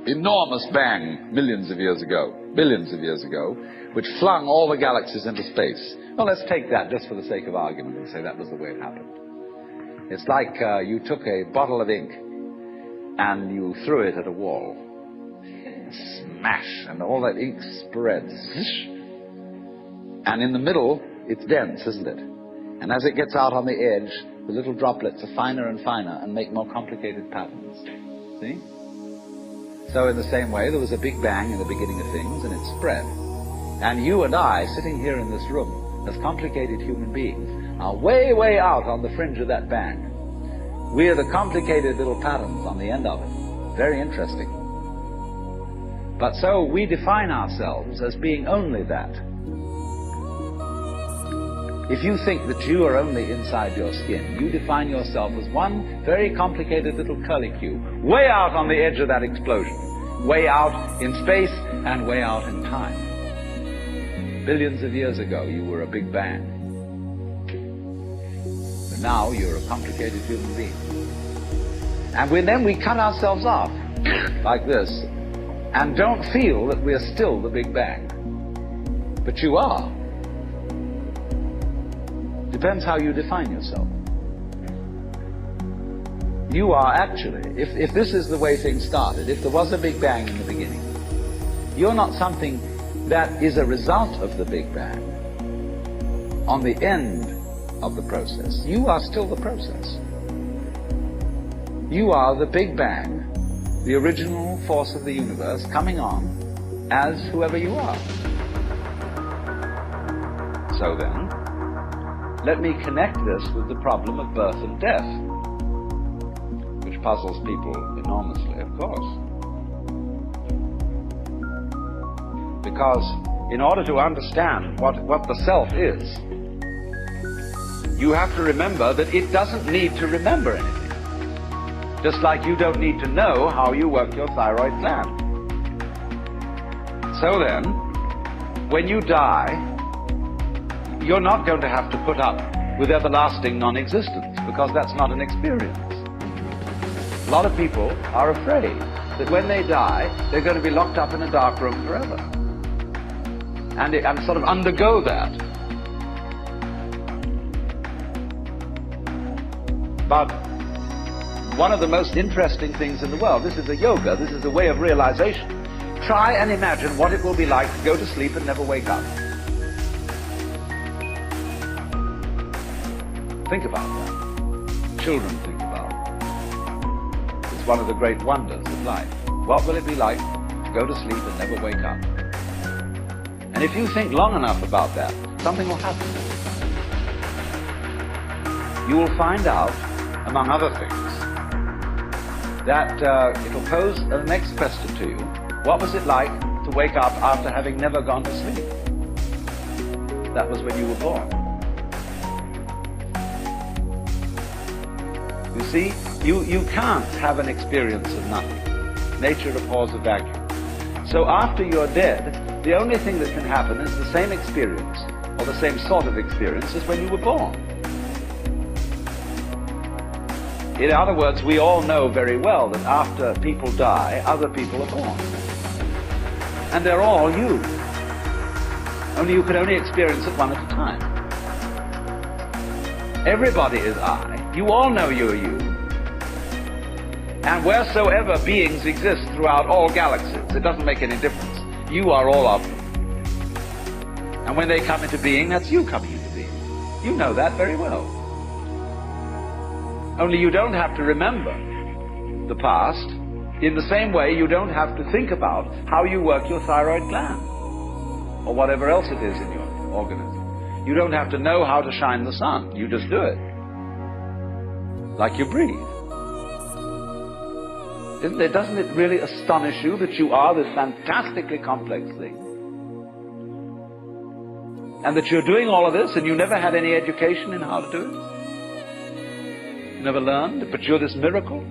enormous bang millions of years ago, billions of years ago, which flung all the galaxies into space. Well, let's take that just for the sake of argument and say that was the way it happened. It's like you took a bottle of ink and you threw it at a wall. Smash! And all that ink spreads. And in the middle, it's dense, isn't it? And as it gets out on the edge, the little droplets are finer and finer and make more complicated patterns. See? So in the same way, there was a big bang in the beginning of things, and it spread. And you and I, sitting here in this room, as complicated human beings, are way, way out on the fringe of that bang. We are the complicated little patterns on the end of it. Very interesting. But so we define ourselves as being only that. If you think that you are only inside your skin, you define yourself as one very complicated little curlicue, way out on the edge of that explosion, way out in space and way out in time. Billions of years ago, you were a big bang. But now you're a complicated human being. And then we cut ourselves off, like this, and don't feel that we're still the Big Bang. But you are. Depends how you define yourself. You are actually, if this is the way things started, if there was a Big Bang in the beginning, you're not something that is a result of the Big Bang. On the end of the process, you are still the process. You are the Big Bang, the original force of the universe coming on as whoever you are. So then, let me connect this with the problem of birth and death, which puzzles people enormously, of course. Because in order to understand what the self is, you have to remember that it doesn't need to remember anything. Just like you don't need to know how you work your thyroid gland. So then, when you die, you're not going to have to put up with everlasting non-existence, because that's not an experience. A lot of people are afraid that when they die, they're going to be locked up in a dark room forever. And sort of undergo that. But one of the most interesting things in the world, this is a yoga, this is a way of realization. Try and imagine what it will be like to go to sleep and never wake up. Think about that. Children think about it. It's one of the great wonders of life. What will it be like to go to sleep and never wake up? And if you think long enough about that, something will happen. You will find out, among other things, that it'll pose the next question to you. What was it like to wake up after having never gone to sleep? That was when you were born. You see, you can't have an experience of nothing. Nature abhors a vacuum. So after you're dead, the only thing that can happen is the same experience, or the same sort of experience as when you were born. In other words, we all know very well that after people die, other people are born. And they're all you. Only you can only experience it one at a time. Everybody is I. You all know you're you. And wheresoever beings exist throughout all galaxies, it doesn't make any difference. You are all of them. And when they come into being, that's you coming into being. You know that very well. Only you don't have to remember the past. In the same way, you don't have to think about how you work your thyroid gland or whatever else it is in your organism. You don't have to know how to shine the sun. You just do it. Like you breathe. Doesn't it really astonish you that you are this fantastically complex thing? And that you're doing all of this and you never had any education in how to do it? You never learned, but you're this miracle?